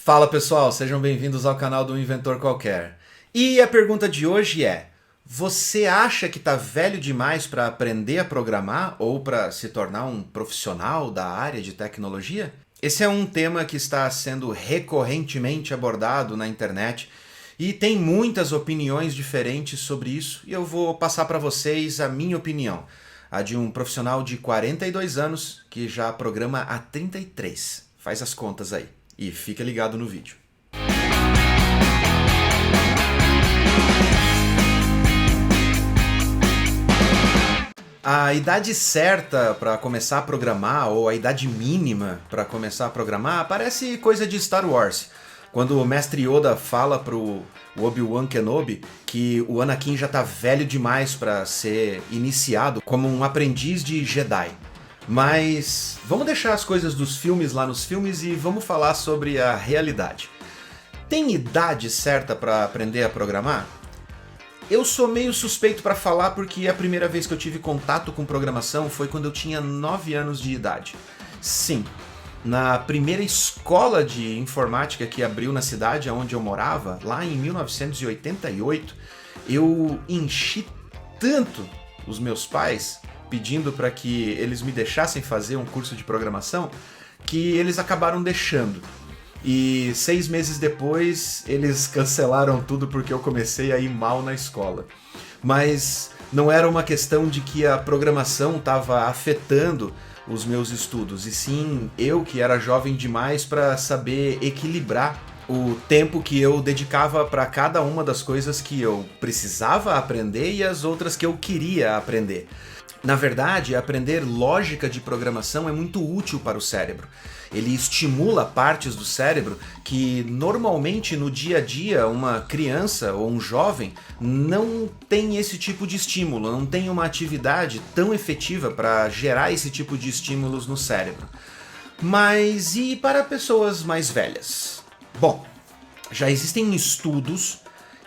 Fala pessoal, sejam bem-vindos ao canal do Inventor Qualquer. E a pergunta de hoje é: você acha que tá velho demais para aprender a programar ou para se tornar um profissional da área de tecnologia? Esse é um tema que está sendo recorrentemente abordado na internet e tem muitas opiniões diferentes sobre isso, e eu vou passar para vocês a minha opinião, a de um profissional de 42 anos que já programa há 33. Faz as contas aí. E fica ligado no vídeo. A idade certa para começar a programar, ou a idade mínima para começar a programar, parece coisa de Star Wars. Quando o mestre Yoda fala pro Obi-Wan Kenobi que o Anakin já tá velho demais para ser iniciado como um aprendiz de Jedi. Mas vamos deixar as coisas dos filmes lá nos filmes e vamos falar sobre a realidade. Tem idade certa para aprender a programar? Eu sou meio suspeito para falar porque a primeira vez que eu tive contato com programação foi quando eu tinha 9 anos de idade. Sim, na primeira escola de informática que abriu na cidade onde eu morava, lá em 1988, eu enchi tanto os meus pais pedindo para que eles me deixassem fazer um curso de programação, que eles acabaram deixando. E 6 meses depois, eles cancelaram tudo porque eu comecei a ir mal na escola. Mas não era uma questão de que a programação estava afetando os meus estudos, e sim eu que era jovem demais para saber equilibrar o tempo que eu dedicava para cada uma das coisas que eu precisava aprender e as outras que eu queria aprender. Na verdade, aprender lógica de programação é muito útil para o cérebro. Ele estimula partes do cérebro que normalmente no dia a dia uma criança ou um jovem não tem esse tipo de estímulo, não tem uma atividade tão efetiva para gerar esse tipo de estímulos no cérebro. Mas e para pessoas mais velhas? Bom, já existem estudos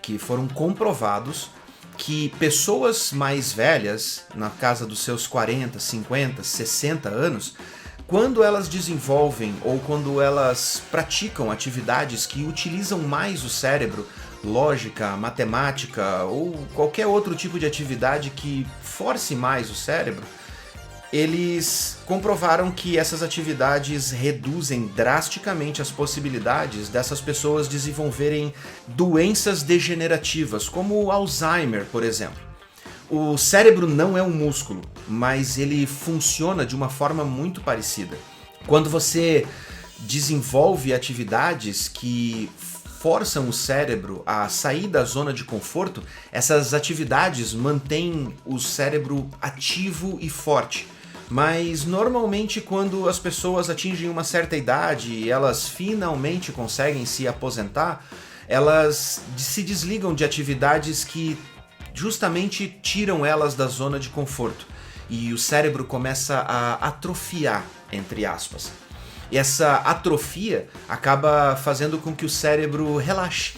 que foram comprovados que pessoas mais velhas, na casa dos seus 40, 50, 60 anos, quando elas desenvolvem ou quando elas praticam atividades que utilizam mais o cérebro, lógica, matemática ou qualquer outro tipo de atividade que force mais o cérebro, eles comprovaram que essas atividades reduzem drasticamente as possibilidades dessas pessoas desenvolverem doenças degenerativas, como o Alzheimer, por exemplo. O cérebro não é um músculo, mas ele funciona de uma forma muito parecida. Quando você desenvolve atividades que forçam o cérebro a sair da zona de conforto, essas atividades mantêm o cérebro ativo e forte. Mas normalmente quando as pessoas atingem uma certa idade e elas finalmente conseguem se aposentar, elas se desligam de atividades que justamente tiram elas da zona de conforto. E o cérebro começa a atrofiar, entre aspas. E essa atrofia acaba fazendo com que o cérebro relaxe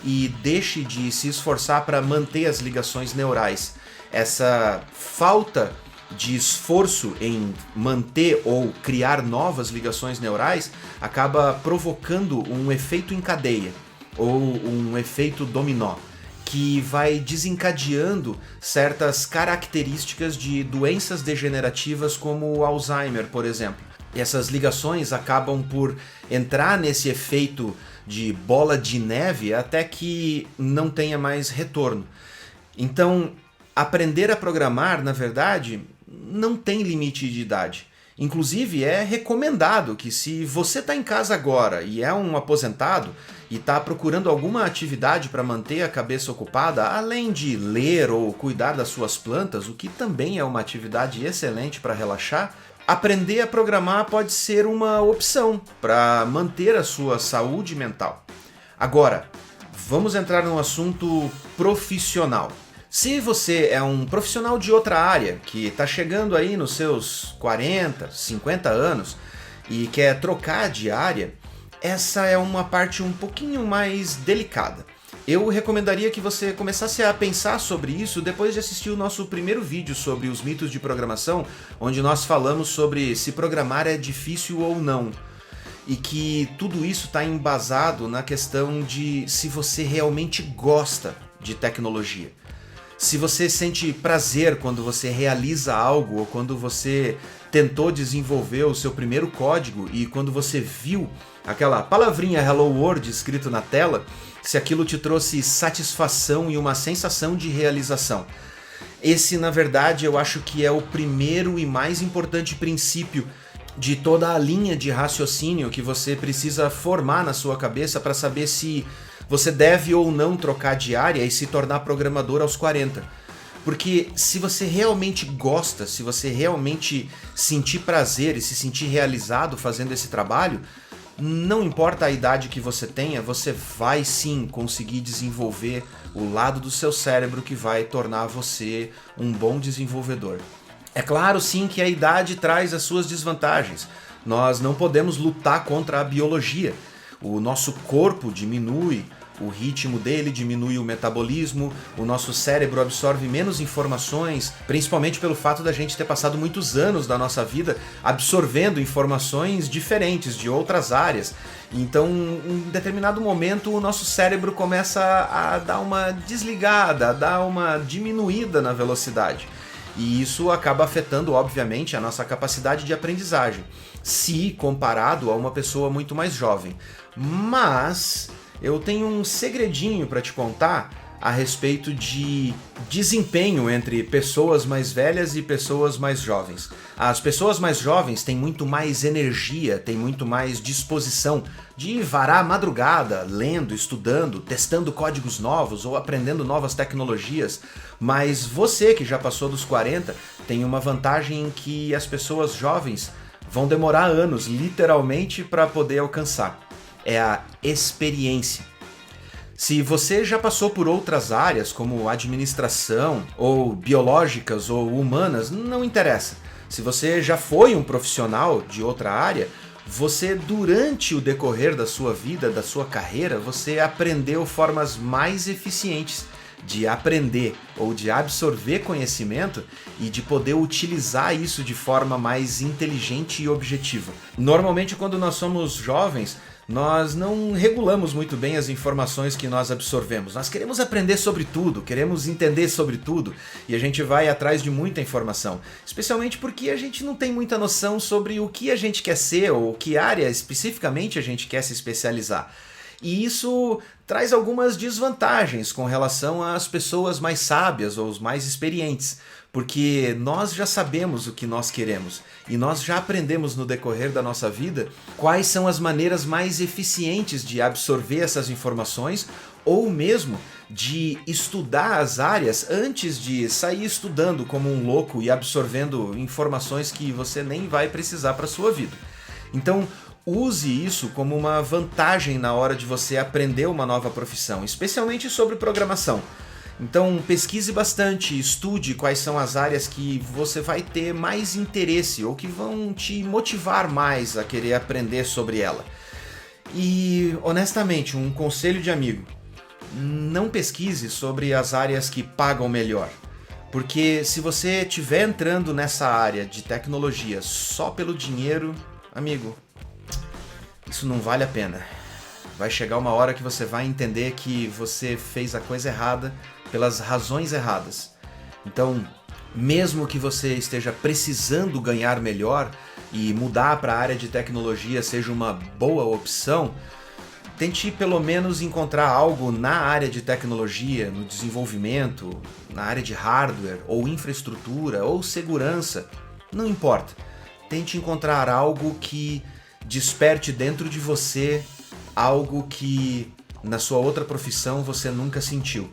e deixe de se esforçar para manter as ligações neurais. Essa falta de esforço em manter ou criar novas ligações neurais acaba provocando um efeito em cadeia, ou um efeito dominó, que vai desencadeando certas características de doenças degenerativas como o Alzheimer, por exemplo. E essas ligações acabam por entrar nesse efeito de bola de neve até que não tenha mais retorno. Então, aprender a programar, na verdade, não tem limite de idade. Inclusive, é recomendado que se você está em casa agora e é um aposentado e está procurando alguma atividade para manter a cabeça ocupada, além de ler ou cuidar das suas plantas, o que também é uma atividade excelente para relaxar, aprender a programar pode ser uma opção para manter a sua saúde mental. Agora, vamos entrar no assunto profissional. Se você é um profissional de outra área que está chegando aí nos seus 40, 50 anos e quer trocar de área, essa é uma parte um pouquinho mais delicada. Eu recomendaria que você começasse a pensar sobre isso depois de assistir o nosso primeiro vídeo sobre os mitos de programação, onde nós falamos sobre se programar é difícil ou não. e que tudo isso está embasado na questão de se você realmente gosta de tecnologia. Se você sente prazer quando você realiza algo ou quando você tentou desenvolver o seu primeiro código e quando você viu aquela palavrinha Hello World escrito na tela, se aquilo te trouxe satisfação e uma sensação de realização. Esse, na verdade, eu acho que é o primeiro e mais importante princípio de toda a linha de raciocínio que você precisa formar na sua cabeça para saber se você deve ou não trocar de área e se tornar programador aos 40. Porque se você realmente gosta, se você realmente sentir prazer e se sentir realizado fazendo esse trabalho, não importa a idade que você tenha, você vai sim conseguir desenvolver o lado do seu cérebro que vai tornar você um bom desenvolvedor. É claro sim que a idade traz as suas desvantagens. Nós não podemos lutar contra a biologia. O nosso corpo diminui, o ritmo dele diminui o metabolismo, o nosso cérebro absorve menos informações, principalmente pelo fato da gente ter passado muitos anos da nossa vida absorvendo informações diferentes de outras áreas. Então, em determinado momento, o nosso cérebro começa a dar uma desligada, a dar uma diminuída na velocidade. E isso acaba afetando, obviamente, a nossa capacidade de aprendizagem, se comparado a uma pessoa muito mais jovem. Mas eu tenho um segredinho para te contar a respeito de desempenho entre pessoas mais velhas e pessoas mais jovens. As pessoas mais jovens têm muito mais energia, têm muito mais disposição de varar a madrugada, lendo, estudando, testando códigos novos ou aprendendo novas tecnologias. Mas você que já passou dos 40 tem uma vantagem em que as pessoas jovens vão demorar anos, literalmente, para poder alcançar. É a experiência. Se você já passou por outras áreas, como administração, ou biológicas ou humanas, não interessa. Se você já foi um profissional de outra área, você, durante o decorrer da sua vida, da sua carreira, você aprendeu formas mais eficientes de aprender ou de absorver conhecimento e de poder utilizar isso de forma mais inteligente e objetiva. Normalmente, quando nós somos jovens, nós não regulamos muito bem as informações que nós absorvemos. Nós queremos aprender sobre tudo, queremos entender sobre tudo e a gente vai atrás de muita informação, especialmente porque a gente não tem muita noção sobre o que a gente quer ser ou que área especificamente a gente quer se especializar. E isso traz algumas desvantagens com relação às pessoas mais sábias ou os mais experientes, porque nós já sabemos o que nós queremos e nós já aprendemos no decorrer da nossa vida quais são as maneiras mais eficientes de absorver essas informações ou mesmo de estudar as áreas antes de sair estudando como um louco e absorvendo informações que você nem vai precisar para a sua vida. Então, use isso como uma vantagem na hora de você aprender uma nova profissão, especialmente sobre programação. Então pesquise bastante, estude quais são as áreas que você vai ter mais interesse ou que vão te motivar mais a querer aprender sobre ela. E honestamente, um conselho de amigo, não pesquise sobre as áreas que pagam melhor. Porque se você estiver entrando nessa área de tecnologia só pelo dinheiro, amigo, isso não vale a pena. Vai chegar uma hora que você vai entender que você fez a coisa errada pelas razões erradas. Então, mesmo que você esteja precisando ganhar melhor e mudar para a área de tecnologia seja uma boa opção, tente pelo menos encontrar algo na área de tecnologia, no desenvolvimento, na área de hardware, ou infraestrutura, ou segurança. Não importa. Tente encontrar algo que desperte dentro de você algo que na sua outra profissão você nunca sentiu.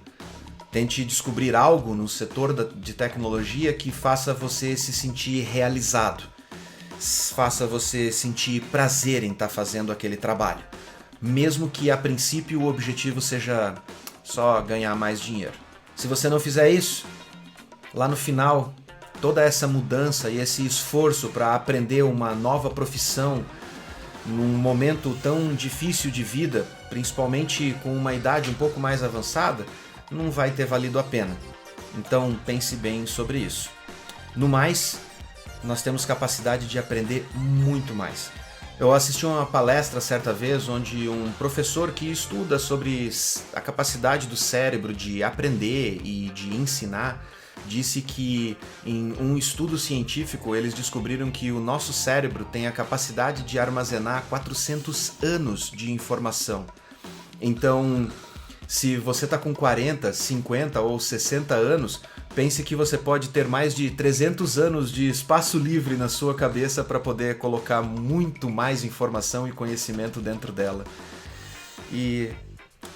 Tente descobrir algo no setor de tecnologia que faça você se sentir realizado, faça você sentir prazer em estar fazendo aquele trabalho, mesmo que a princípio o objetivo seja só ganhar mais dinheiro. Se você não fizer isso, lá no final, toda essa mudança e esse esforço para aprender uma nova profissão num momento tão difícil de vida, principalmente com uma idade um pouco mais avançada, não vai ter valido a pena. Então pense bem sobre isso. No mais, nós temos capacidade de aprender muito mais. Eu assisti uma palestra certa vez onde um professor que estuda sobre a capacidade do cérebro de aprender e de ensinar disse que em um estudo científico eles descobriram que o nosso cérebro tem a capacidade de armazenar 400 anos de informação. Então, se você está com 40, 50 ou 60 anos, pense que você pode ter mais de 300 anos de espaço livre na sua cabeça para poder colocar muito mais informação e conhecimento dentro dela. E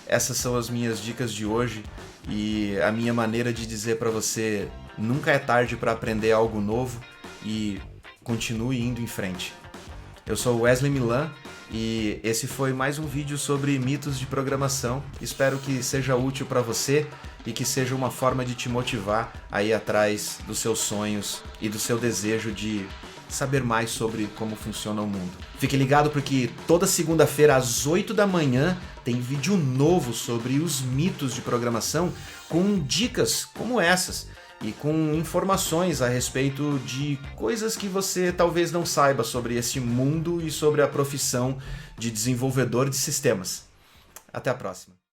essas são as minhas dicas de hoje e a minha maneira de dizer para você: nunca é tarde para aprender algo novo e continue indo em frente. Eu sou Wesley Milan e esse foi mais um vídeo sobre mitos de programação. Espero que seja útil para você e que seja uma forma de te motivar a ir atrás dos seus sonhos e do seu desejo de saber mais sobre como funciona o mundo. Fique ligado porque toda segunda-feira às 8 da manhã tem vídeo novo sobre os mitos de programação com dicas como essas e com informações a respeito de coisas que você talvez não saiba sobre esse mundo e sobre a profissão de desenvolvedor de sistemas. Até a próxima.